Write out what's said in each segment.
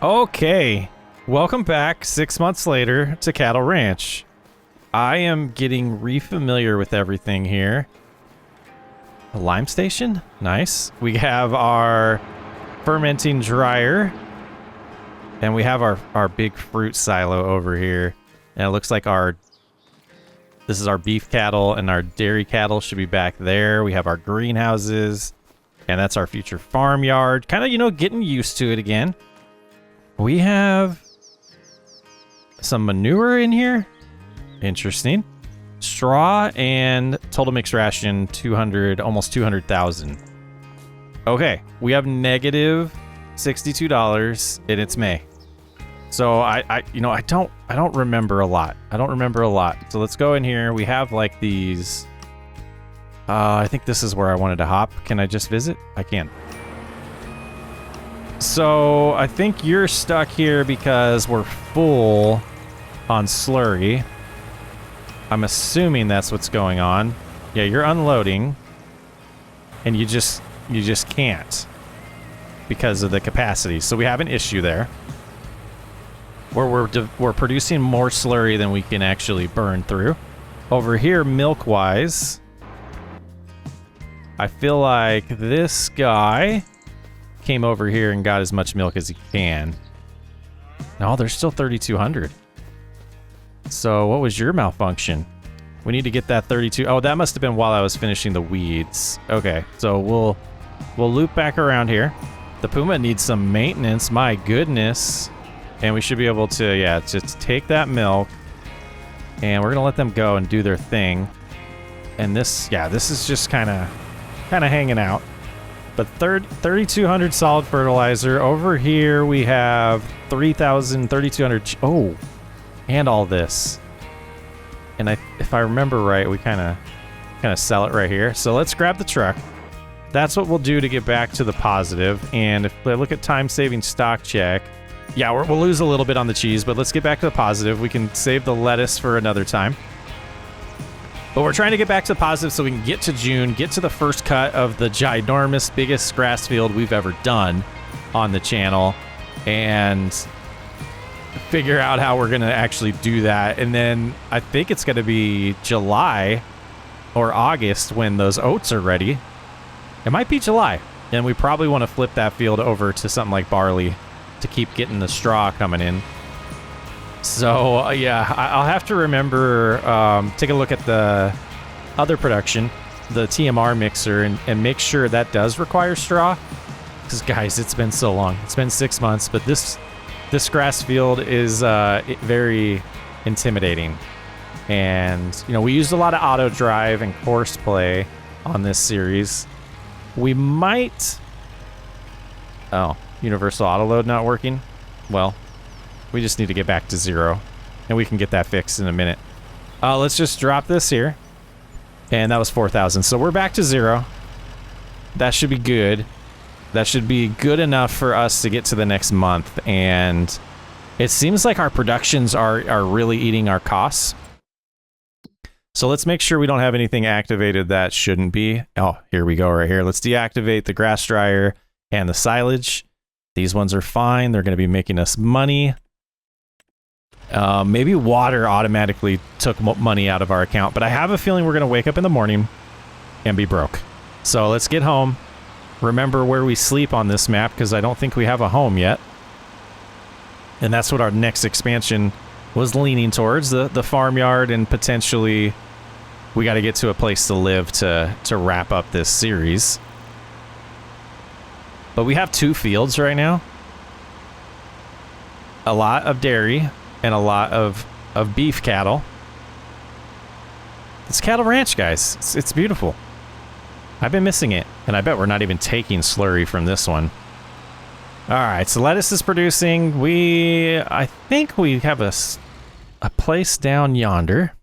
Okay, welcome back 6 months later to Cattle Ranch. I am getting re-familiar with everything here. A lime station? Nice. We have our fermenting dryer. And we have our big fruit silo over here. And it looks like this is our beef cattle, and our dairy cattle should be back there. We have our greenhouses, and that's our future farmyard. Kind of, you know, getting used to it again. We have some manure in here. Interesting. Straw and total mixed ration 200, almost 200,000. Okay, we have negative $62 and it's May. So I don't remember a lot. So let's go in here. We have like these. I think this is where I wanted to hop. Can I just visit? I can. So I think you're stuck here because we're full on slurry. I'm assuming that's what's going on. Yeah, you're unloading, and you just can't because of the capacity. So we have an issue there where we're producing more slurry than we can actually burn through. Over here, milk-wise, I feel like this guy came over here and got as much milk as he can. No, there's still 3,200. So what was your malfunction? We need to get that 32. Oh, that must have been while I was finishing the weeds. Okay, so we'll loop back around here. The Puma needs some maintenance, my goodness. And we should be able to, yeah, just take that milk. And we're gonna let them go and do their thing. And this, yeah, this is just kind of hanging out. But 3,200 solid fertilizer. Over here we have 3,200. Oh, and all this. And if I remember right, we kind of sell it right here. So let's grab the truck. That's what we'll do to get back to the positive. And if I look at time-saving stock check, yeah, we'll lose a little bit on the cheese, but let's get back to the positive. We can save the lettuce for another time. But we're trying to get back to the positive so we can get to June, get to the first cut of the ginormous, biggest grass field we've ever done on the channel, and figure out how we're going to actually do that. And then I think it's going to be July or August when those oats are ready. It might be July, and we probably want to flip that field over to something like barley to keep getting the straw coming in. So, yeah, I'll have to remember, take a look at the other production, the TMR mixer, and make sure that does require straw. Because, guys, it's been so long. It's been 6 months, but this grass field is very intimidating. And, you know, we used a lot of auto drive and course play on this series. We might... Oh, universal auto load not working? Well... We just need to get back to 0, and we can get that fixed in a minute. Let's just drop this here. And that was 4,000. So we're back to 0. That should be good. That should be good enough for us to get to the next month. And it seems like our productions are really eating our costs. So let's make sure we don't have anything activated that shouldn't be. Oh, here we go right here. Let's deactivate the grass dryer and the silage. These ones are fine. They're going to be making us money. Maybe water automatically took money out of our account, but I have a feeling we're going to wake up in the morning and be broke. So let's get home. Remember where we sleep on this map, because I don't think we have a home yet. And that's what our next expansion was leaning towards, the farmyard, and potentially we got to get to a place to live to wrap up this series. But we have 2 fields right now. A lot of dairy and a lot of beef cattle. It's Cattle Ranch, guys. It's beautiful. I've been missing it, and I bet we're not even taking slurry from this one. All right, so lettuce is producing. I think we have a place down yonder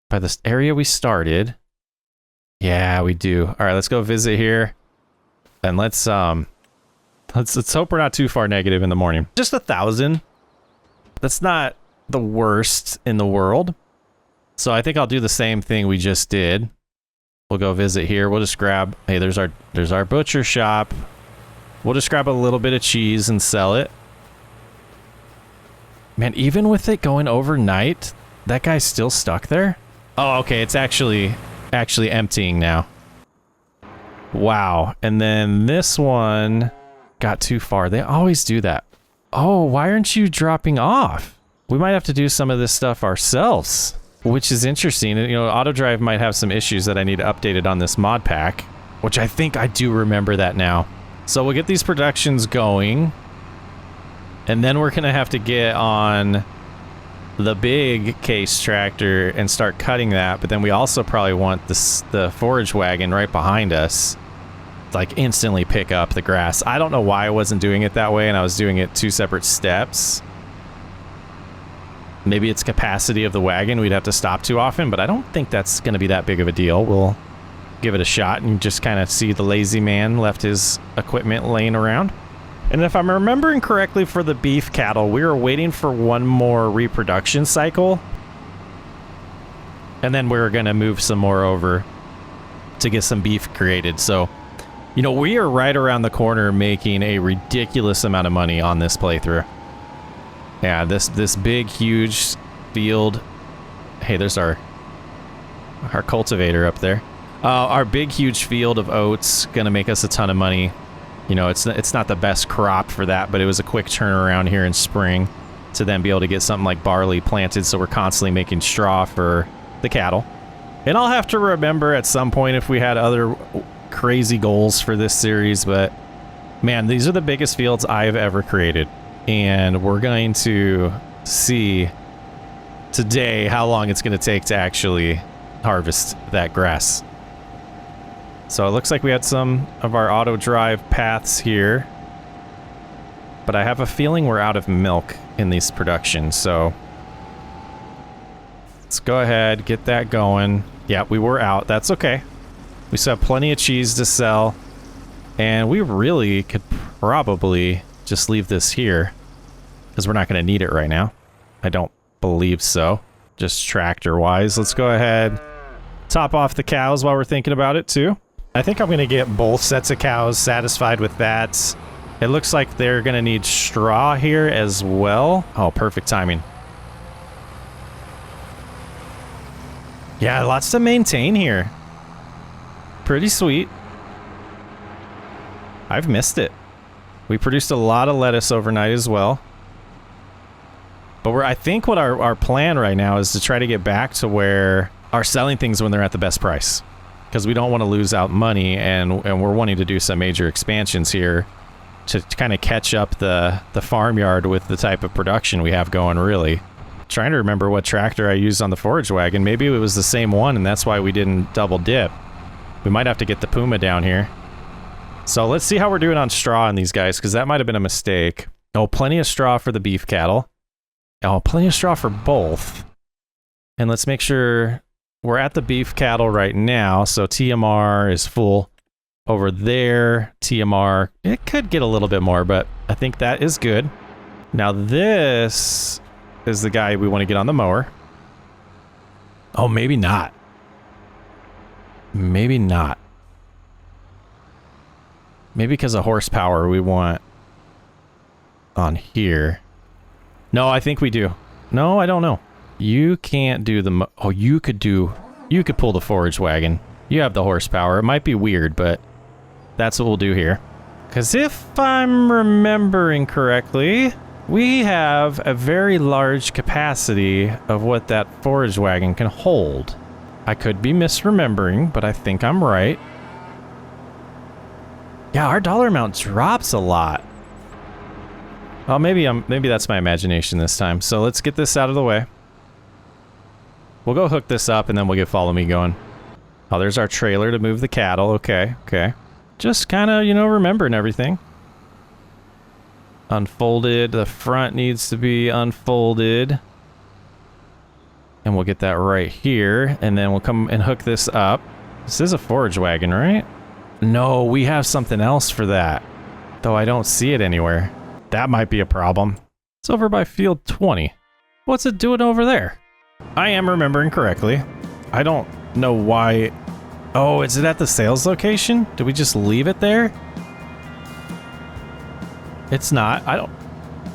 by this area we started. Yeah, we do. All right, let's go visit here, and let's hope we're not too far negative in the morning. Just 1,000. That's not the worst in the world. So I think I'll do the same thing we just did. We'll go visit here. We'll just grab, hey, there's our butcher shop. We'll just grab a little bit of cheese and sell it. Man, even with it going overnight, that guy's still stuck there? Oh, okay, it's actually emptying now. Wow, and then this one got too far. They always do that. Oh, why aren't you dropping off? We might have to do some of this stuff ourselves, which is interesting. You know, AutoDrive might have some issues that I need updated on this mod pack, which I think I do remember that now. So we'll get these productions going, and then we're gonna have to get on the big case tractor and start cutting that, but then we also probably want the forage wagon right behind us to like instantly pick up the grass. I don't know why I wasn't doing it that way and I was doing it 2 separate steps. Maybe it's capacity of the wagon, we'd have to stop too often, but I don't think that's going to be that big of a deal. We'll give it a shot and just kind of see the lazy man left his equipment laying around. And if I'm remembering correctly for the beef cattle, we were waiting for one more reproduction cycle. And then we were going to move some more over to get some beef created. So, you know, we are right around the corner making a ridiculous amount of money on this playthrough. Yeah, this big, huge field. Hey, there's our cultivator up there. Our big, huge field of oats going to make us a ton of money. You know, it's not the best crop for that, but it was a quick turnaround here in spring to then be able to get something like barley planted, so we're constantly making straw for the cattle. And I'll have to remember at some point if we had other crazy goals for this series, but man, these are the biggest fields I've ever created. And we're going to see today how long it's going to take to actually harvest that grass. So it looks like we had some of our auto drive paths here, but I have a feeling we're out of milk in these productions, so let's go ahead, get that going. Yeah, we were out. That's okay. We still have plenty of cheese to sell, and we really could probably just leave this here because we're not going to need it right now. I don't believe so. Just tractor-wise. Let's go ahead, top off the cows while we're thinking about it, too. I think I'm going to get both sets of cows satisfied with that. It looks like they're going to need straw here as well. Oh, perfect timing. Yeah, lots to maintain here. Pretty sweet. I've missed it. We produced a lot of lettuce overnight as well. But I think what our plan right now is to try to get back to where are selling things when they're at the best price. Because we don't want to lose out money, and we're wanting to do some major expansions here to kind of catch up the farmyard with the type of production we have going, really. Trying to remember what tractor I used on the forage wagon. Maybe it was the same one, and that's why we didn't double dip. We might have to get the Puma down here. So let's see how we're doing on straw on these guys, because that might have been a mistake. Oh, plenty of straw for the beef cattle. Oh, plenty of straw for both. And let's make sure we're at the beef cattle right now, so TMR is full. Over there, TMR, it could get a little bit more, but I think that is good. Now this is the guy we want to get on the mower. Oh, maybe not. Maybe not. Maybe because of horsepower we want on here. No, I think we do. No, I don't know. You can't do the... Oh, you could pull the forage wagon. You have the horsepower. It might be weird, but that's what we'll do here. Because if I'm remembering correctly, we have a very large capacity of what that forage wagon can hold. I could be misremembering, but I think I'm right. Yeah, our dollar amount drops a lot. Oh, maybe that's my imagination this time. So let's get this out of the way. We'll go hook this up and then we'll get Follow Me going. Oh, there's our trailer to move the cattle. Okay, okay. Just kind of, you know, remembering everything. Unfolded. The front needs to be unfolded. And we'll get that right here. And then we'll come and hook this up. This is a forage wagon, right? No, we have something else for that. Though I don't see it anywhere. That might be a problem. It's over by field 20. What's it doing over there? I am remembering correctly. I don't know why. Oh, is it at the sales location? Did we just leave it there? It's not. I don't.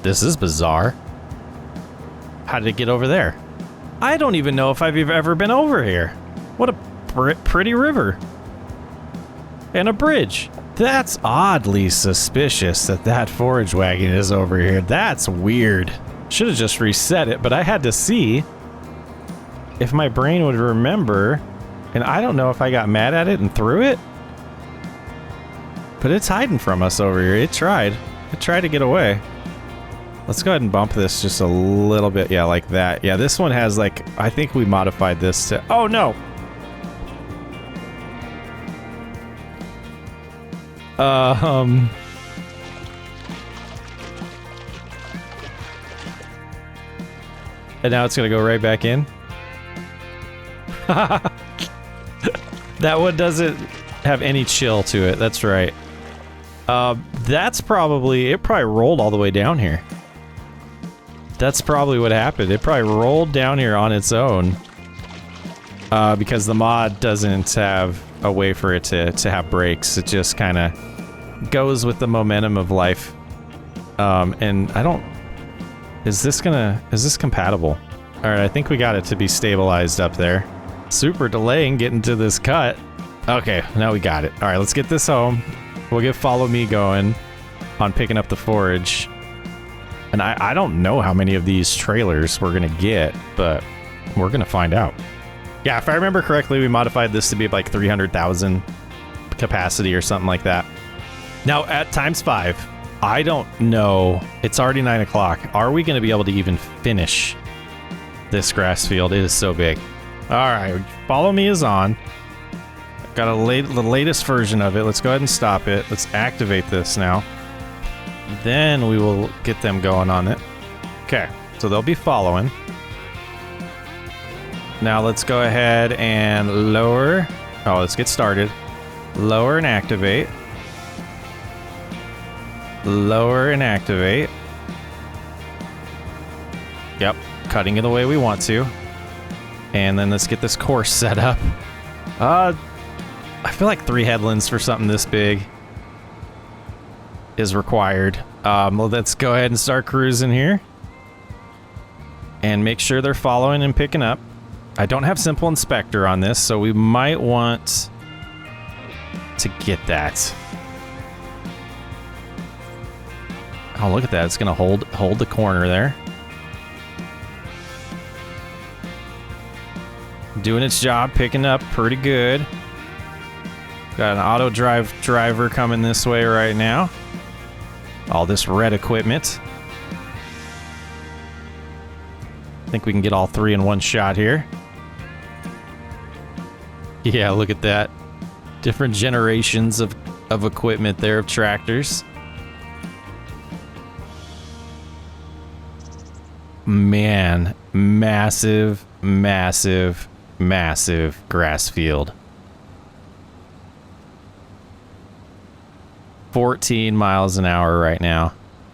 This is bizarre. How did it get over there? I don't even know if I've ever been over here. What a pretty river. And a bridge. That's oddly suspicious that that forage wagon is over here. That's weird. Should have just reset it, but I had to see if my brain would remember. And I don't know if I got mad at it and threw it. But it's hiding from us over here. It tried. It tried to get away. Let's go ahead and bump this just a little bit. Yeah, like that. Yeah, this one has like, I think we modified this to, oh no. And now it's gonna go right back in. That one doesn't have any chill to it. That's right. That's probably, it probably rolled all the way down here. That's probably what happened. It probably rolled down here on its own. Because the mod doesn't have a way for it to have brakes. It just kind of goes with the momentum of life. And I don't... Is this compatible? Alright, I think we got it to be stabilized up there. Super delaying getting to this cut. Okay, now we got it. Alright, let's get this home. We'll get Follow Me going on picking up the forage. And I don't know how many of these trailers we're gonna get, but we're gonna find out. Yeah, if I remember correctly, we modified this to be like 300,000 capacity or something like that. Now, at ×5, I don't know. It's already 9 o'clock. Are we gonna be able to even finish this grass field? It is so big. All right, Follow Me is on. Got the latest version of it. Let's go ahead and stop it. Let's activate this now. Then we will get them going on it. Okay, so they'll be following. Now let's go ahead and lower. Oh, let's get started. Lower and activate. Lower and activate. Yep, cutting it the way we want to. And then let's get this course set up. I feel like 3 headlands for something this big is required. Well, let's go ahead and start cruising here. And make sure they're following and picking up. I don't have Simple Inspector on this, so we might want to get that. Oh, look at that. It's going to hold the corner there. Doing its job, picking up pretty good. Got an auto drive driver coming this way right now. All this red equipment. I think we can get all 3 in one shot here. Yeah, look at that. Different generations of equipment there, of tractors. Man, massive, massive, massive grass field. 14 miles an hour right now.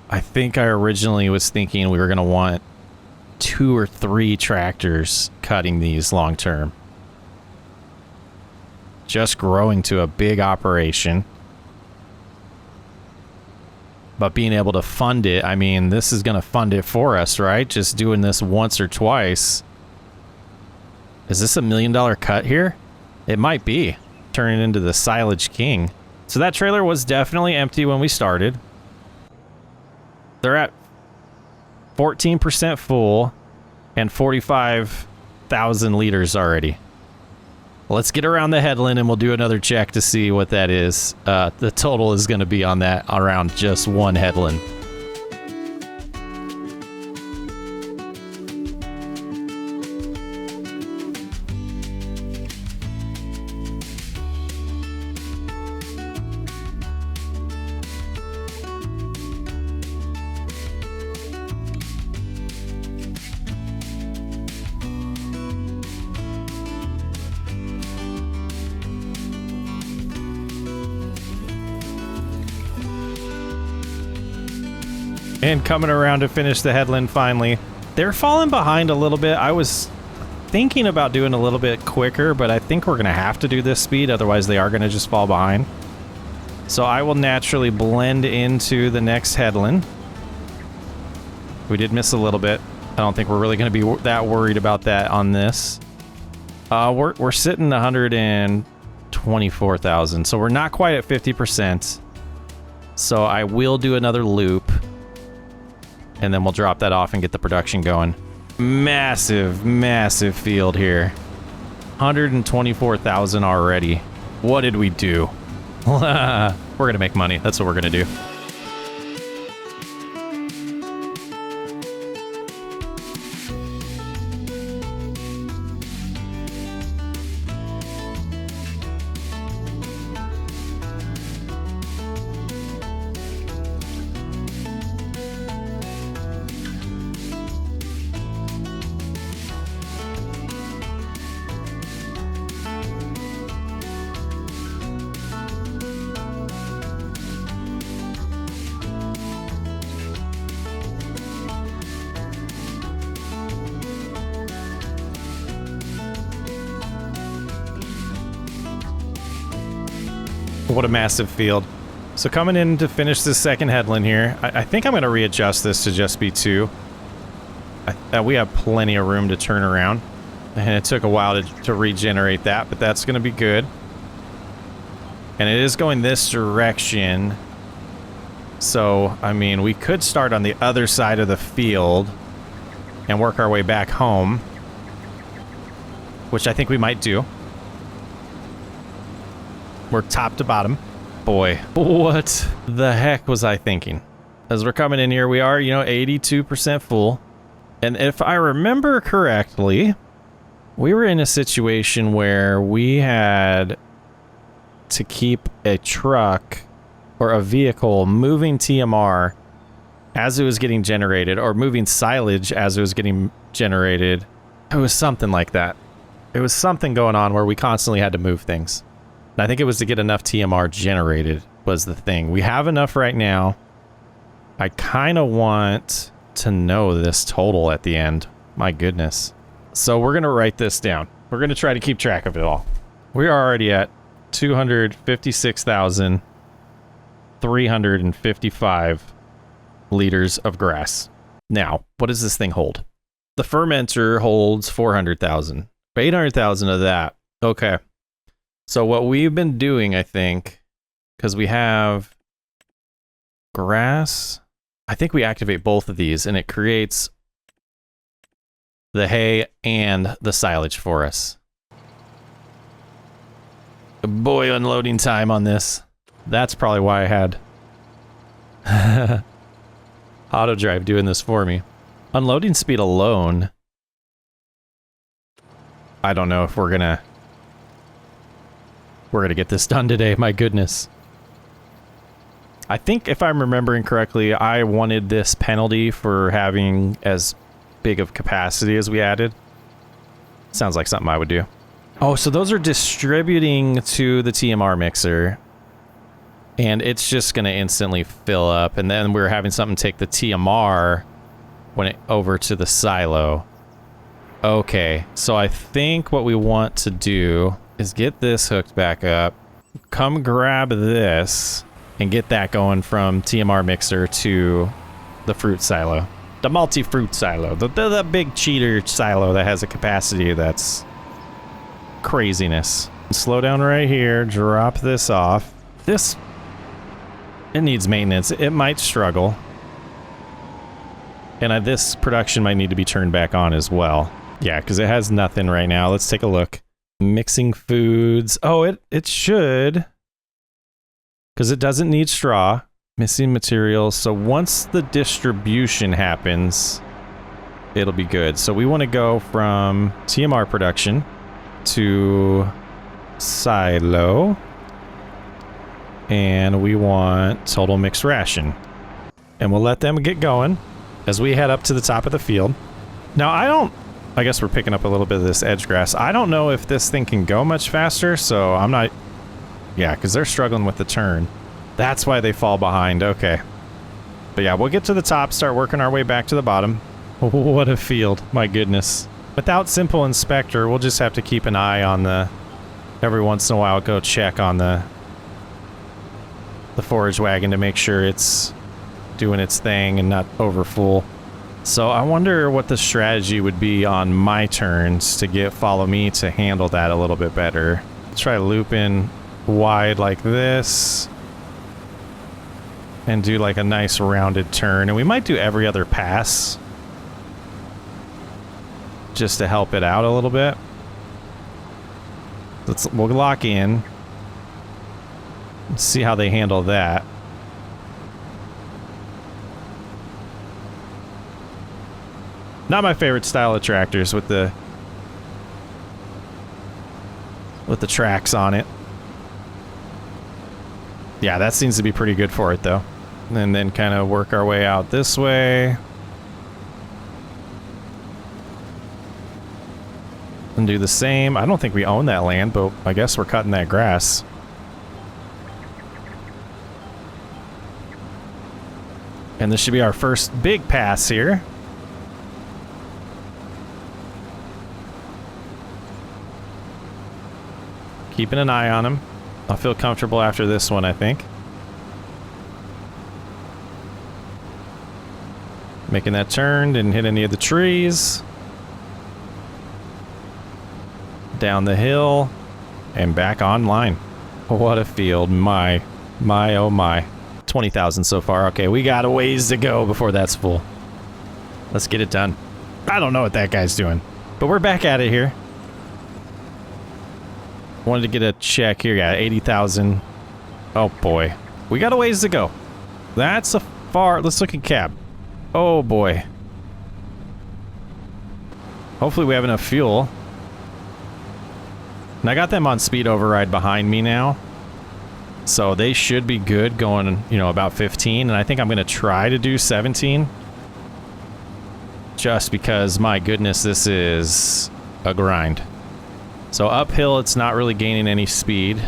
I think I originally was thinking we were going to want 2 or 3 tractors cutting these long term. Just growing to a big operation. But being able to fund it, I mean, this is going to fund it for us, right? Just doing this once or twice. Is this $1 million cut here? It might be. Turning into the Silage King. So that trailer was definitely empty when we started. They're at 14% full and 45,000 liters already. Let's get around the headland and we'll do another check to see what that is. The total is going to be on that around just 1 headland. And coming around to finish the headland finally. They're falling behind a little bit. I was thinking about doing a little bit quicker, but I think we're going to have to do this speed, otherwise they are going to just fall behind. So I will naturally blend into the next headland. We did miss a little bit. I don't think we're really going to be that worried about that on this. We're sitting 124,000, so we're not quite at 50%. So I will do another loop, and then we'll drop that off and get the production going. Massive, massive field here. 124,000 already. What did we do? We're gonna make money. That's what we're gonna do. What a massive field. So coming in to finish this second headland here, I think I'm going to readjust this to just be 2. We have plenty of room to turn around. And it took a while to regenerate that, but that's going to be good. And it is going this direction. So, I mean, we could start on the other side of the field and work our way back home, which I think we might do. We're top to bottom. Boy, what the heck was I thinking? As we're coming in here, we are, 82% full. And if I remember correctly, we were in a situation where we had to keep a truck or a vehicle moving TMR as it was getting generated, or moving silage as it was getting generated. It was something like that. It was something going on where we constantly had to move things. I think it was to get enough TMR generated was the thing. We have enough right now. I kind of want to know this total at the end. My goodness. So we're going to write this down. We're going to try to keep track of it all. We are already at 256,355 liters of grass. Now, what does this thing hold? The fermenter holds 400,000. 800,000 of that. Okay. So what we've been doing, I think, because we have grass, I think we activate both of these and it creates the hay and the silage for us. Boy, unloading time on this. That's probably why I had auto drive doing this for me. Unloading speed alone, I don't know if we're gonna get this done today. My goodness. I think if I'm remembering correctly, I wanted this penalty for having as big of capacity as we added. Sounds like something I would do. Oh, so those are distributing to the TMR mixer. And it's just going to instantly fill up. And then we're having something take the TMR over to the silo. Okay, so I think what we want to do is get this hooked back up, come grab this, and get that going from TMR mixer to the fruit silo. The multi-fruit silo. The big cheater silo that has a capacity that's craziness. Slow down right here, drop this off. It needs maintenance. It might struggle. And this production might need to be turned back on as well. Yeah, because it has nothing right now. Let's take a look. Mixing foods. Oh, it should. Because it doesn't need straw. Missing materials. So once the distribution happens, it'll be good. So we want to go from TMR production to silo. And we want total mixed ration. And we'll let them get going as we head up to the top of the field. Now, I guess we're picking up a little bit of this edge grass. I don't know if this thing can go much faster, so I'm not... Yeah, because they're struggling with the turn. That's why they fall behind. Okay. But yeah, we'll get to the top, start working our way back to the bottom. What a field. My goodness. Without Simple Inspector, we'll just have to keep an eye on the... Every once in a while, go check on the forage wagon to make sure it's doing its thing and not over full. So I wonder what the strategy would be on my turns to get Follow Me to handle that a little bit better. Let's try looping wide like this. And do like a nice rounded turn. And we might do every other pass. Just to help it out a little bit. We'll lock in. Let's see how they handle that. Not my favorite style of tractors with the tracks on it. Yeah, that seems to be pretty good for it though. And then kind of work our way out this way. And do the same. I don't think we own that land, but I guess we're cutting that grass. And this should be our first big pass here. Keeping an eye on him. I'll feel comfortable after this one, I think. Making that turn, didn't hit any of the trees. Down the hill and back online. What a field. My, oh my. 20,000 so far. Okay, we got a ways to go before that's full. Let's get it done. I don't know what that guy's doing, but we're back at it here. Wanted to get a check here. Yeah, 80,000. Oh boy. We got a ways to go. That's a far... Let's look at cab. Oh boy. Hopefully we have enough fuel. And I got them on speed override behind me now. So they should be good going, you know, about 15. And I think I'm going to try to do 17. Just because, my goodness, this is a grind. So uphill, it's not really gaining any speed.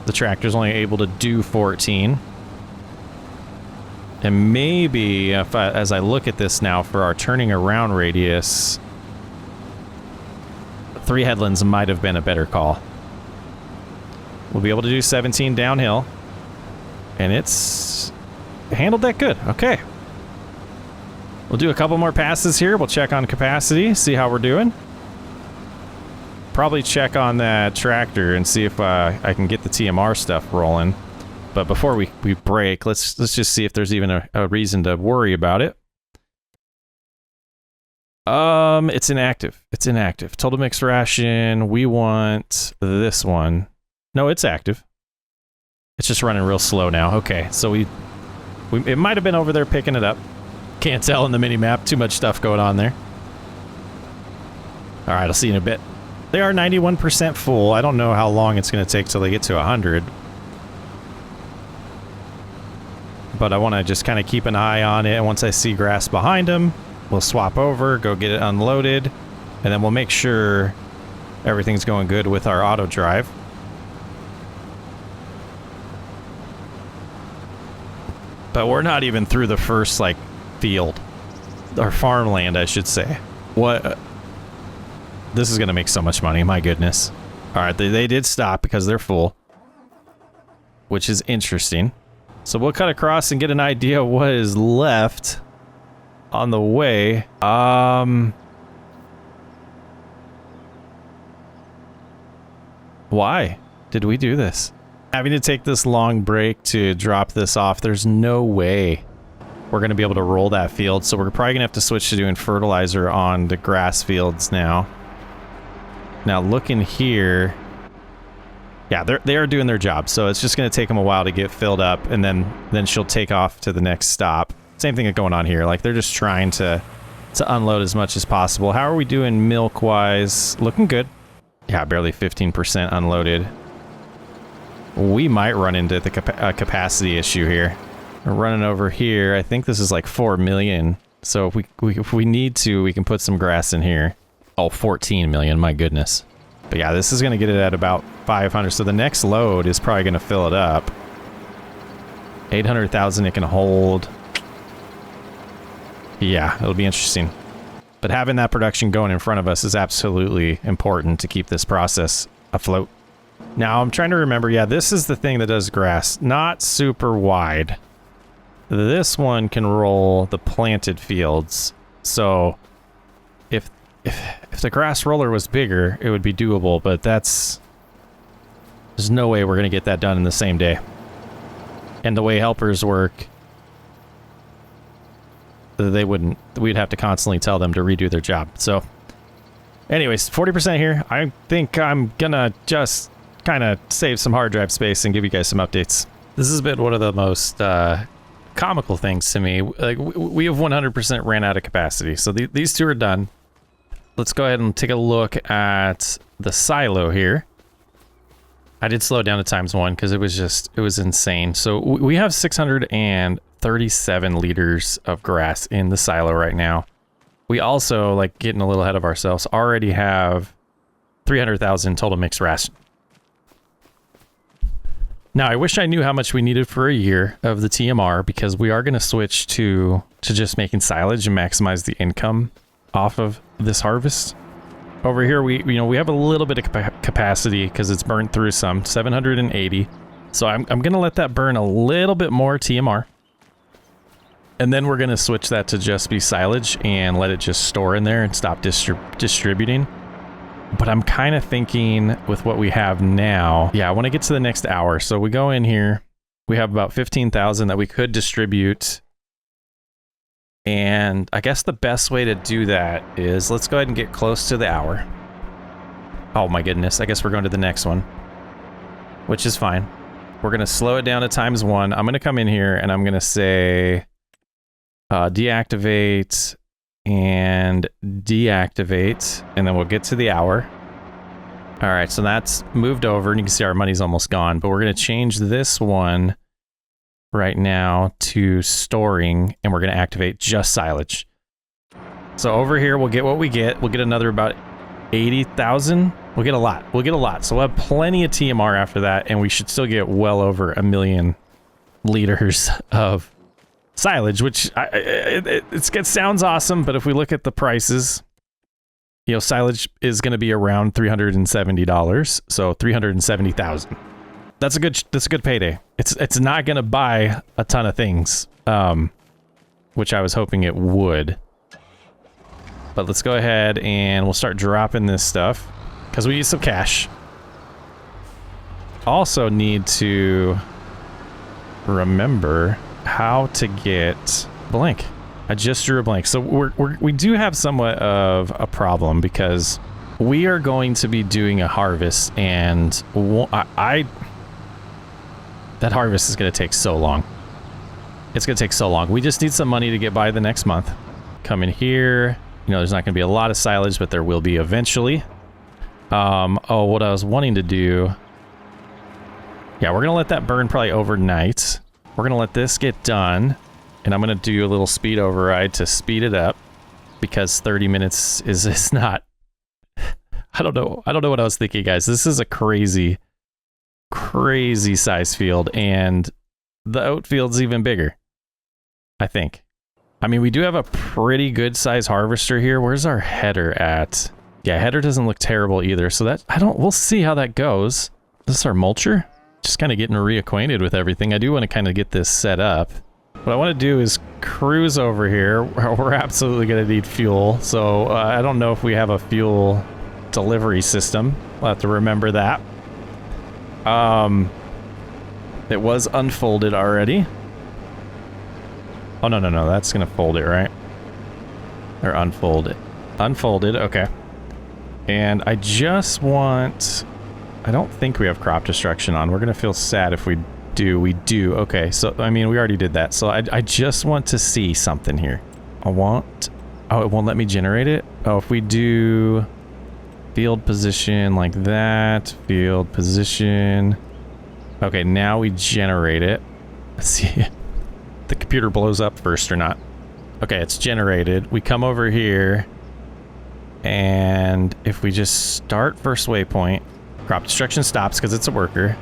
The tractor's only able to do 14. And maybe, as I look at this now for our turning around radius, 3 headlands might have been a better call. We'll be able to do 17 downhill. And it's handled that good. Okay. We'll do a couple more passes here. We'll check on capacity, see how we're doing. Probably check on that tractor and see if I can get the TMR stuff rolling. But before we break, let's just see if there's even a reason to worry about it. It's inactive. It's inactive. Total mixed ration. We want this one. No, it's active. It's just running real slow now. Okay, so it might have been over there picking it up. Can't tell in the mini-map. Too much stuff going on there. All right, I'll see you in a bit. They are 91% full. I don't know how long it's going to take till they get to 100. But I want to just kind of keep an eye on it. And once I see grass behind them, we'll swap over, go get it unloaded, and then we'll make sure everything's going good with our auto drive. But we're not even through the first, like, field. Or farmland, I should say. What... This is going to make so much money, my goodness. Alright, they did stop because they're full. Which is interesting. So we'll cut across and get an idea of what is left on the way. Why did we do this? Having to take this long break to drop this off, there's no way we're going to be able to roll that field. So we're probably going to have to switch to doing fertilizer on the grass fields now. Now looking here, yeah, they are doing their job. So it's just going to take them a while to get filled up, and then she'll take off to the next stop. Same thing going on here. Like, they're just trying to unload as much as possible. How are we doing milk-wise? Looking good. Yeah, barely 15% unloaded. We might run into the capacity issue here. We're running over here. I think this is like 4 million. So if we need to, we can put some grass in here. Oh, 14 million, my goodness. But yeah, this is going to get it at about 500. So the next load is probably going to fill it up. 800,000 it can hold. Yeah, it'll be interesting. But having that production going in front of us is absolutely important to keep this process afloat. Now, I'm trying to remember, yeah, this is the thing that does grass. Not super wide. This one can roll the planted fields. So if the grass roller was bigger, it would be doable, but there's no way we're going to get that done in the same day. And the way helpers work, we'd have to constantly tell them to redo their job. So anyways, 40% here. I think I'm gonna just kind of save some hard drive space and give you guys some updates. This has been one of the most comical things to me. Like, we have 100% ran out of capacity. So these two are done. Let's go ahead and take a look at the silo here. I did slow it down to ×1 because it was insane. So we have 637 liters of grass in the silo right now. We also, like, getting a little ahead of ourselves, already have 300,000 total mixed ration. Now, I wish I knew how much we needed for a year of the TMR, because we are going to switch to just making silage and maximize the income off of this harvest. Over here, we have a little bit of capacity because it's burned through some, 780. So I'm going to let that burn a little bit more TMR. And then we're going to switch that to just be silage and let it just store in there and stop distributing. But I'm kind of thinking with what we have now, yeah, I want to get to the next hour. So we go in here, we have about 15,000 that we could distribute. And I guess the best way to do that is, let's go ahead and get close to the hour. Oh my goodness, I guess we're going to the next one, which is fine. We're going to slow it down to ×1. I'm going to come in here and I'm going to say deactivate and deactivate, and then we'll get to the hour. All right, so that's moved over, and you can see our money's almost gone, but we're going to change this one right now to storing, and we're going to activate just silage. So over here, we'll get what we get. We'll get another about 80,000. We'll get a lot. We'll get a lot. So we'll have plenty of TMR after that, and we should still get well over 1 million liters of silage, which it sounds awesome, but if we look at the prices, you know, silage is going to be around $370, so 370,000. That's a good payday. It's not going to buy a ton of things, which I was hoping it would. But let's go ahead and we'll start dropping this stuff because we need some cash. Also need to remember how to get blank. I just drew a blank. So we do have somewhat of a problem because we are going to be doing a harvest, and that harvest is going to take so long. It's going to take so long. We just need some money to get by the next month. Come in here. You know, there's not going to be a lot of silage, but there will be eventually. Oh, what I was wanting to do. Yeah, we're going to let that burn probably overnight. We're going to let this get done, and I'm going to do a little speed override to speed it up, because 30 minutes is not... I don't know what I was thinking, guys. This is a crazy size field, and the oat field's even bigger, I think. I mean, we do have a pretty good size harvester here. Where's our header at? Yeah, header doesn't look terrible either, so that... we'll see how that goes. Is this our mulcher? Just kind of getting reacquainted with everything. I do want to kind of get this set up. What I want to do is cruise over here. We're absolutely going to need fuel. So I don't know if we have a fuel delivery system. We'll have to remember that. It was unfolded already. Oh, no. That's going to fold it, right? Or unfold it. Unfolded, okay. And I just want... I don't think we have crop destruction on. We're going to feel sad if we do. We do. Okay, so, I mean, we already did that. So I just want to see something here. I want... Oh, it won't let me generate it? Oh, if we do field position like that, field position... Okay, now we generate it. Let's see if the computer blows up first or not. Okay, it's generated. We come over here, and if we just start first waypoint... Crop destruction stops because it's a worker.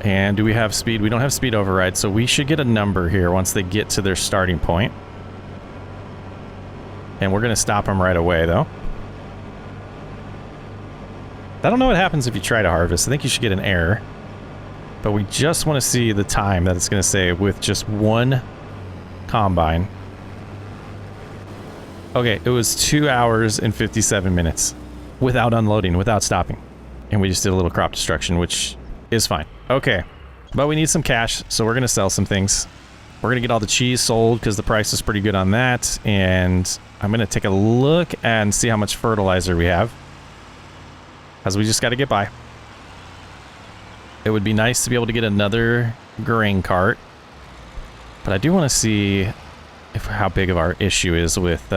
And do we have speed? We don't have speed override, so we should get a number here once they get to their starting point. And we're going to stop them right away, though. I don't know what happens if you try to harvest. I think you should get an error. But we just want to see the time that it's going to save with just one combine. Okay, it was 2 hours and 57 minutes without unloading, without stopping. And we just did a little crop destruction, which is fine. Okay, but we need some cash, so we're going to sell some things. We're going to get all the cheese sold because the price is pretty good on that. And I'm going to take a look and see how much fertilizer we have, as we just got to get by. It would be nice to be able to get another grain cart, but I do want to see how big of our issue is with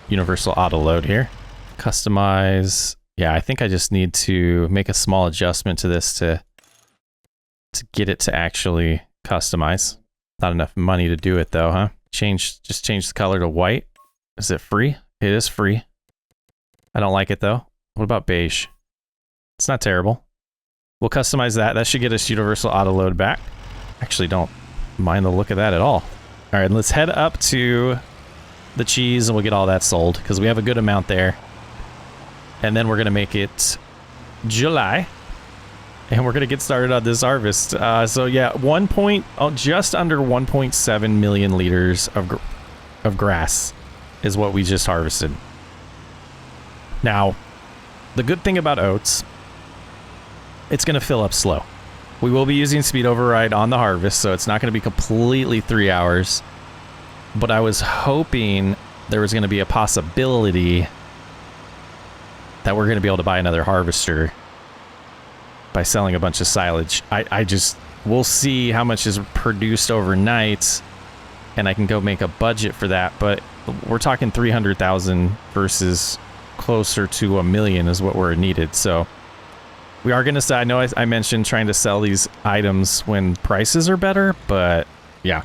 universal auto load here. Customize. Yeah, I think I just need to make a small adjustment to this to get it to actually customize. Not enough money to do it though, huh? Just change the color to white. Is it free? It is free. I don't like it though. What about beige? It's not terrible. We'll customize that. That should get us universal auto load back. Actually, don't mind the look of that at all. All right, let's head up to the cheese and we'll get all that sold because we have a good amount there. And then we're going to make it July. And we're going to get started on this harvest. So yeah, just under 1.7 million liters of grass is what we just harvested. Now, the good thing about oats, it's going to fill up slow. We will be using speed override on the harvest, so it's not going to be completely 3 hours. But I was hoping there was going to be a possibility that we're going to be able to buy another harvester by selling a bunch of silage. We'll see how much is produced overnight, and I can go make a budget for that. But we're talking 300,000 versus closer to 1 million is what we're needed. So we are going to sell. I know I mentioned trying to sell these items when prices are better, but yeah,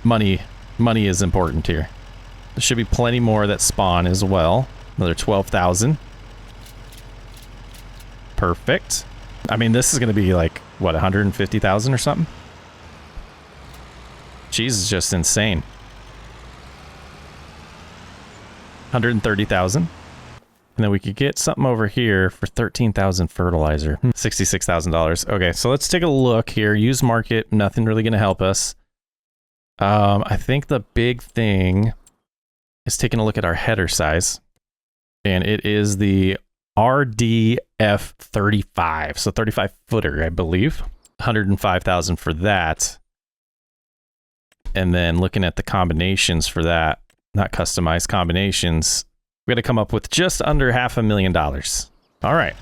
money is important here. There should be plenty more that spawn as well. Another 12,000. Perfect. I mean, this is going to be like, what, 150,000 or something? Cheese is just insane. 130,000. And then we could get something over here for 13,000 fertilizer. $66,000. Okay, so let's take a look here. Use market, nothing really going to help us. I think the big thing is taking a look at our header size. And it is the RDF 35. So 35 footer, I believe. 105,000 for that. And then looking at the combinations for that, not customized combinations, we got to come up with just under $500,000. All right.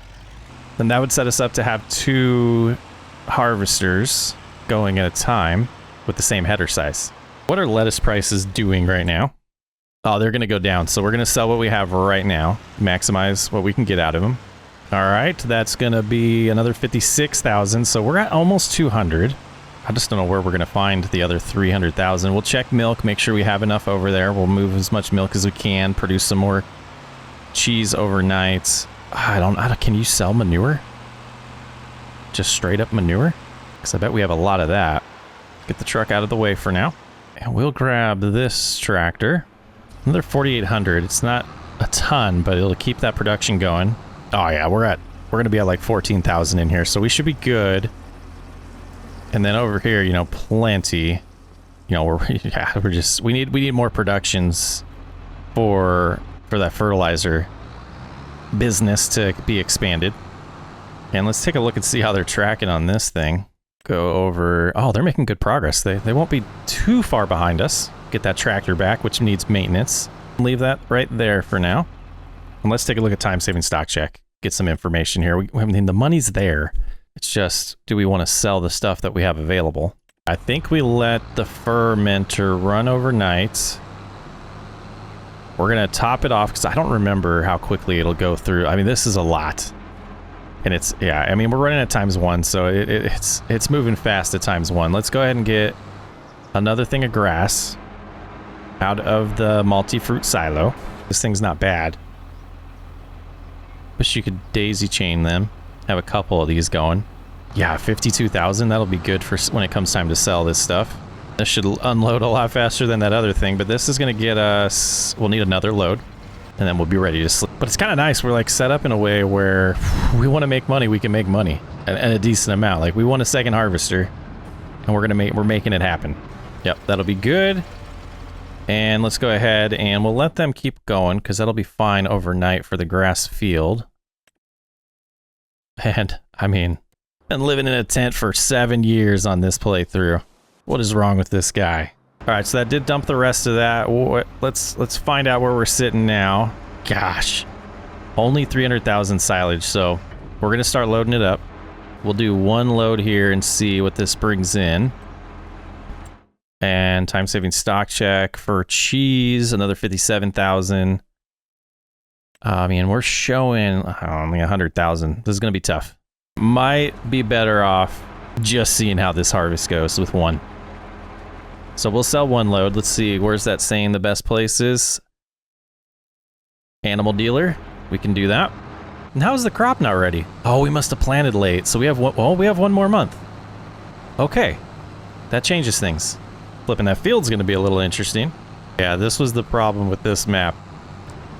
Then that would set us up to have 2 harvesters going at a time with the same header size. What are lettuce prices doing right now? Oh, they're going to go down. So we're going to sell what we have right now, maximize what we can get out of them. All right. That's going to be another 56,000. So we're at almost 200. I just don't know where we're going to find the other 300,000. We'll check milk, make sure we have enough over there. We'll move as much milk as we can, produce some more cheese overnight. I don't, can you sell manure? Just straight up manure? Because I bet we have a lot of that. Get the truck out of the way for now. And we'll grab this tractor. Another 4,800. It's not a ton, but it'll keep that production going. Oh yeah, we're going to be at like 14,000 in here, so we should be good. And then over here, you know, plenty. You know, we need more productions for that fertilizer business to be expanded. And let's take a look and see how they're tracking on this thing. Go over. Oh, they're making good progress. They won't be too far behind us. Get that tractor back, which needs maintenance. Leave that right there for now. And let's take a look at time saving stock check. Get some information here. I mean, the money's there. It's just, do we want to sell the stuff that we have available? I think we let the fermenter run overnight. We're going to top it off because I don't remember how quickly it'll go through. I mean, this is a lot. And it's, yeah, I mean, we're running at ×1, so it's moving fast at ×1. Let's go ahead and get another thing of grass out of the multi-fruit silo. This thing's not bad. Wish you could daisy chain them. Have a couple of these going. Yeah, 52,000. That'll be good for when it comes time to sell this stuff. This should unload a lot faster than that other thing, but this is going to get us... We'll need another load, and then we'll be ready to sleep. But it's kind of nice. We're like set up in a way where we want to make money. We can make money, and a decent amount. Like we want a second harvester, and we're making it happen. Yep, that'll be good. And let's go ahead and we'll let them keep going because that'll be fine overnight for the grass field. And I mean, been living in a tent for 7 years on this playthrough. What is wrong with this guy? All right, so that did dump the rest of that. Let's find out where we're sitting now. Gosh, only 300,000 silage. So we're gonna start loading it up. We'll do one load here and see what this brings in. And time-saving stock check for cheese, another 57,000. I mean, we're showing only 100,000. This is gonna be tough. Might be better off just seeing how this harvest goes with one. So we'll sell one load. Let's see, where's that saying the best place is? Animal dealer. We can do that. And how's the crop not ready? Oh, we must have planted late. So we have one, oh, we have one more month. Okay, that changes things. Flipping that field's gonna be a little interesting. Yeah, this was the problem with this map.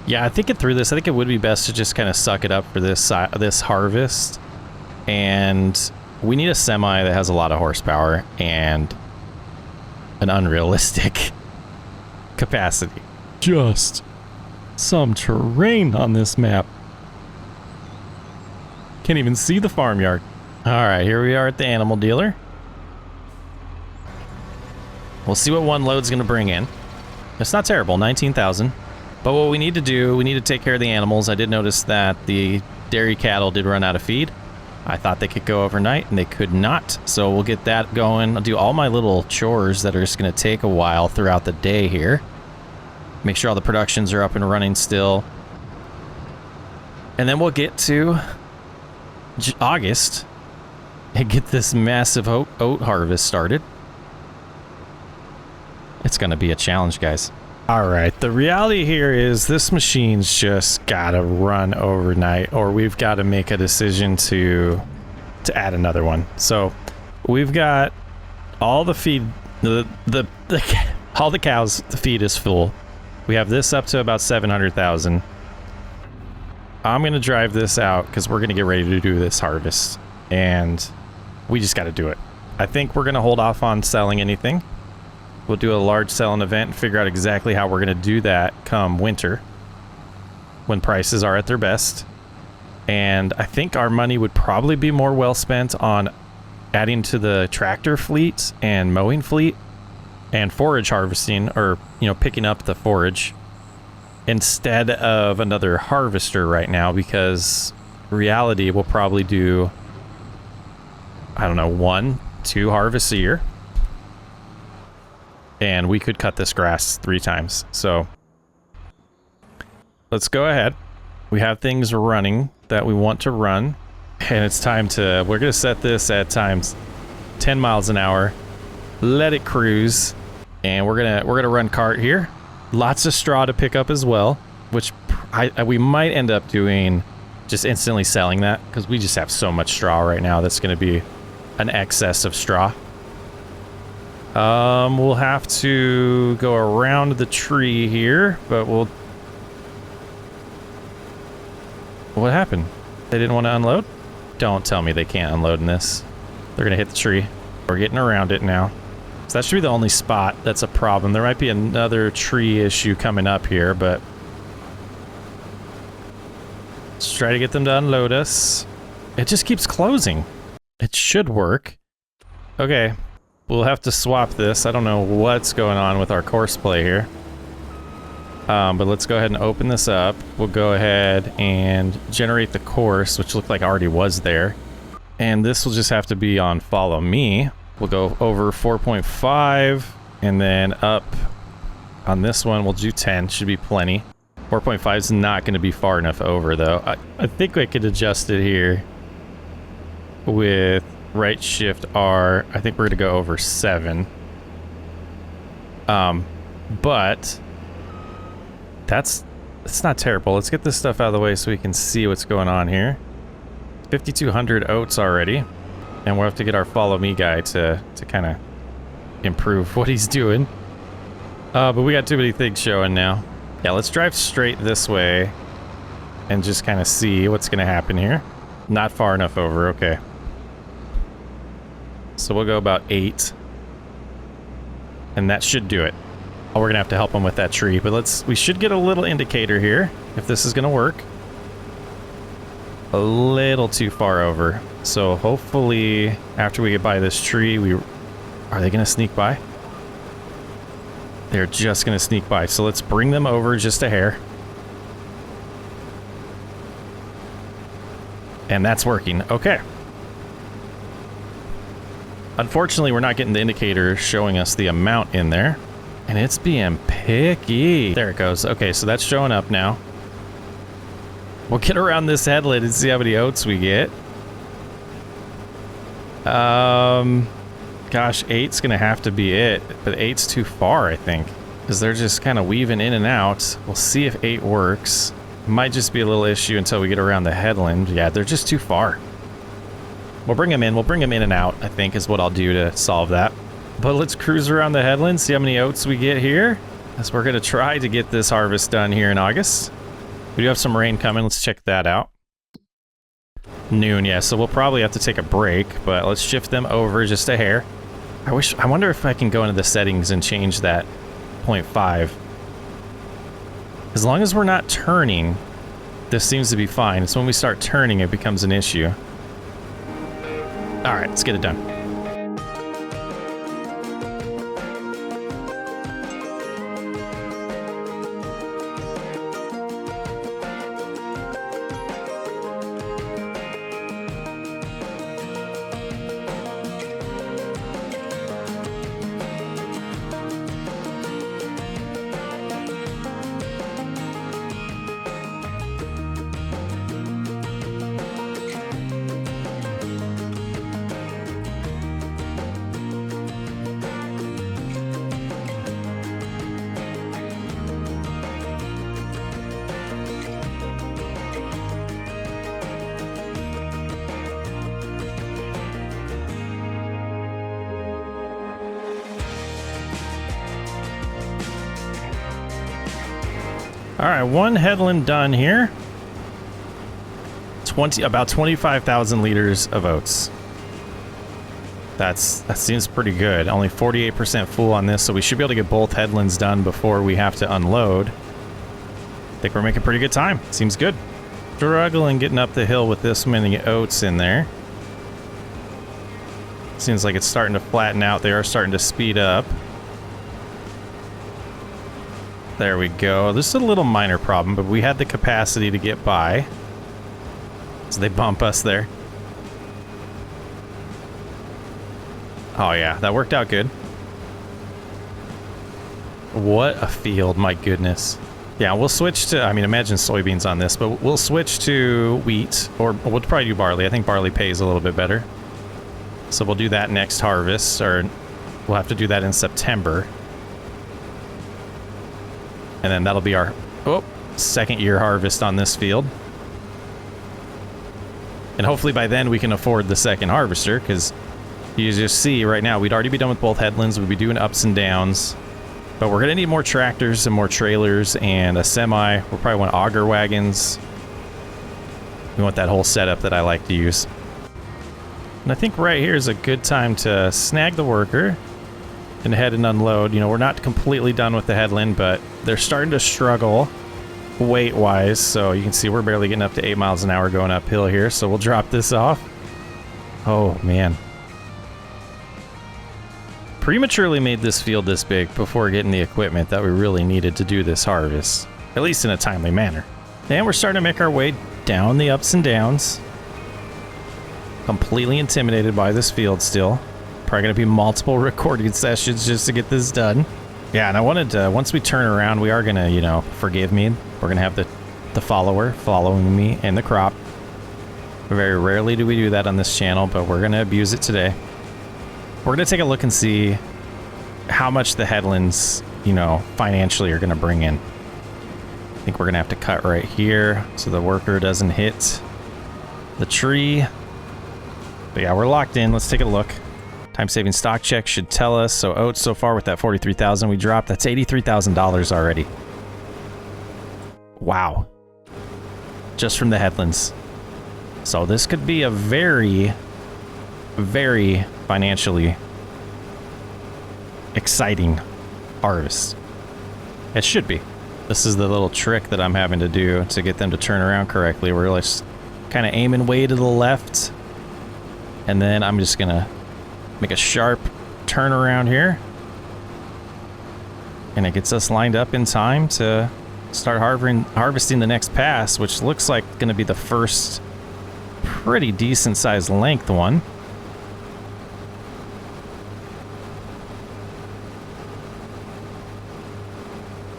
Yeah, I think through this, I think it would be best to just kind of suck it up for this harvest. And we need a semi that has a lot of horsepower and an unrealistic capacity. Just some terrain on this map. Can't even see the farmyard. All right, here we are at the animal dealer. We'll see what one load's gonna bring in. It's not terrible, 19,000. But what we need to do, we need to take care of the animals. I did notice that the dairy cattle did run out of feed. I thought they could go overnight, and they could not. So we'll get that going. I'll do all my little chores that are just gonna take a while throughout the day here. Make sure all the productions are up and running still. And then we'll get to August and get this massive oat harvest started. It's gonna be a challenge, guys. All right, the reality here is this machine's just gotta run overnight, or we've got to make a decision to add another one. So we've got all the feed, all the cows, the feed is full. We have this up to about 700,000. I'm gonna drive this out because we're gonna get ready to do this harvest, and we just got to do it. I think we're gonna hold off on selling anything. We'll do a large selling event and figure out exactly how we're going to do that come winter when prices are at their best. And I think our money would probably be more well spent on adding to the tractor fleet and mowing fleet and forage harvesting, or, you know, picking up the forage instead of another harvester right now, because reality will probably do, I don't know, 1-2 harvests a year. And we could cut this grass 3 times. So let's go ahead. We have things running that we want to run. And it's time to, we're gonna set this at times 10 miles an hour. Let it cruise. And we're gonna run cart here. Lots of straw to pick up as well, which we might end up doing, just instantly selling that, because we just have so much straw right now. That's gonna be an excess of straw. We'll have to go around the tree here, but we'll... What happened? They didn't want to unload? Don't tell me they can't unload in this. They're gonna hit the tree. We're getting around it now. So that should be the only spot that's a problem. There might be another tree issue coming up here, but... Let's try to get them to unload us. It just keeps closing. It should work. Okay. We'll have to swap this. I don't know what's going on with our course play here. But let's go ahead and open this up. We'll go ahead and generate the course, which looked like already was there. And this will just have to be on follow me. We'll go over 4.5 and then up on this one. We'll do 10, should be plenty. 4.5 is not going to be far enough over though. I think I could adjust it here with right shift R. I think we're gonna go over 7. But it's not terrible. Let's get this stuff out of the way so we can see what's going on here. 5,200 oats already, and we'll have to get our follow me guy to kind of improve what he's doing. But we got too many things showing now. Yeah, let's drive straight this way and just kind of see what's gonna happen here. Not far enough over. Okay. So we'll go about 8. And that should do it. Oh, we're gonna have to help him with that tree, but we should get a little indicator here if this is gonna work. A little too far over. So hopefully after we get by this tree, are they gonna sneak by? They're just gonna sneak by. So let's bring them over just a hair. And that's working. Okay. Unfortunately, we're not getting the indicator showing us the amount in there. And it's being picky. There it goes. Okay, so that's showing up now. We'll get around this headland and see how many oats we get. Gosh, 8's gonna have to be it. But 8's too far, I think. Because they're just kind of weaving in and out. We'll see if 8 works. Might just be a little issue until we get around the headland. Yeah, they're just too far. We'll bring them in. We'll bring them in and out, I think, is what I'll do to solve that. But let's cruise around the headland, see how many oats we get here. As we're going to try to get this harvest done here in August. We do have some rain coming. Let's check that out. Noon, yeah, so we'll probably have to take a break, but let's shift them over just a hair. I wonder if I can go into the settings and change that 0.5. As long as we're not turning, this seems to be fine. It's when we start turning it becomes an issue. All right, let's get it done. All right, one headland done here. About 25,000 liters of oats. That seems pretty good. Only 48% full on this, so we should be able to get both headlands done before we have to unload. I think we're making pretty good time. Seems good. Struggling getting up the hill with this many oats in there. Seems like it's starting to flatten out. They are starting to speed up. There we go. This is a little minor problem, but we had the capacity to get by. So they bump us there. Oh yeah, that worked out good. What a field, my goodness. Yeah, we'll switch to, I mean, imagine soybeans on this, but we'll switch to wheat, or we'll probably do barley. I think barley pays a little bit better. So we'll do that next harvest, or we'll have to do that in September. And then that'll be our second year harvest on this field. And hopefully by then we can afford the second harvester, because you just see right now we'd already be done with both headlands. We'd be doing ups and downs. But we're going to need more tractors and more trailers and a semi. We'll probably want auger wagons. We want that whole setup that I like to use. And I think right here is a good time to snag the worker and head and unload. You know, we're not completely done with the headland, but they're starting to struggle weight-wise. So you can see we're barely getting up to 8 miles an hour going uphill here. So we'll drop this off. Oh, man. Prematurely made this field this big before getting the equipment that we really needed to do this harvest, at least in a timely manner. And we're starting to make our way down the ups and downs. Completely intimidated by this field still. Probably going to be multiple recording sessions just to get this done. Yeah, and I wanted to, once we turn around, we are going to, you know, forgive me. We're going to have the follower following me in the crop. Very rarely do we do that on this channel, but we're going to abuse it today. We're going to take a look and see how much the headlands, you know, financially are going to bring in. I think we're going to have to cut right here so the worker doesn't hit the tree. But yeah, we're locked in. Let's take a look. Time-saving stock check should tell us. So oats so far with that 43,000 we dropped, that's $83,000 already. Wow. Just from the headlands. So this could be a very, very financially exciting harvest. It should be. This is the little trick that I'm having to do to get them to turn around correctly. We're just kind of aiming way to the left. And then I'm just going to make a sharp turn around here. And it gets us lined up in time to start harvesting the next pass, which looks like going to be the first pretty decent sized length one.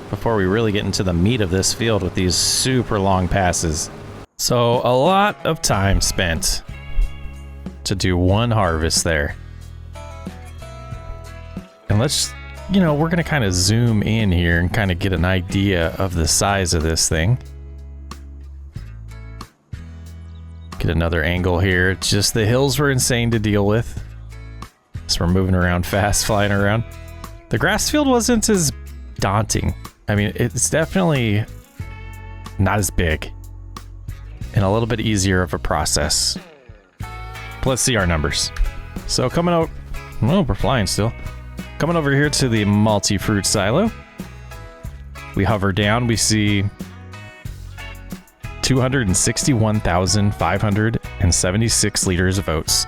Before we really get into the meat of this field with these super long passes. So a lot of time spent to do one harvest there. And let's, you know, we're gonna kind of zoom in here and kind of get an idea of the size of this thing. Get another angle here. Just the hills were insane to deal with. So we're moving around fast, flying around. The grass field wasn't as daunting. I mean, it's definitely not as big and a little bit easier of a process. But let's see our numbers. So coming out, well, we're flying still. Coming over here to the multi-fruit silo. We hover down, we see 261,576 liters of oats.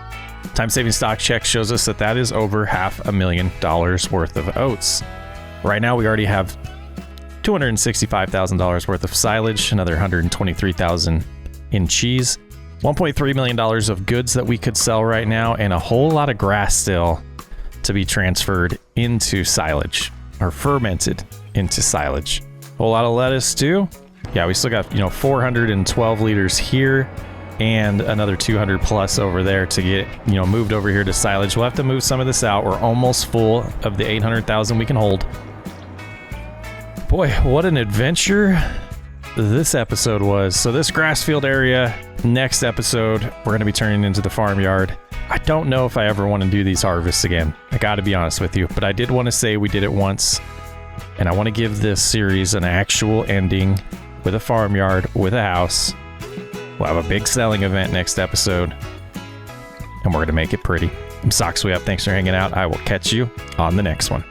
Time-saving stock check shows us that that is over $500,000 worth of oats. Right now, we already have $265,000 worth of silage, another $123,000 in cheese, $1.3 million of goods that we could sell right now, and a whole lot of grass still to be transferred into silage, or fermented into silage. A whole lot of lettuce too. Yeah, we still got, 412 liters here and another 200 plus over there to get, moved over here to silage. We'll have to move some of this out. We're almost full of the 800,000 we can hold. Boy, what an adventure this episode was. So this grass field area, next episode, we're going to be turning into the farmyard. I don't know if I ever want to do these harvests again. I got to be honest with you, but I did want to say we did it once, and I want to give this series an actual ending with a farmyard, with a house. We'll have a big selling event next episode, and we're going to make it pretty. I'm SockSWU. Thanks for hanging out. I will catch you on the next one.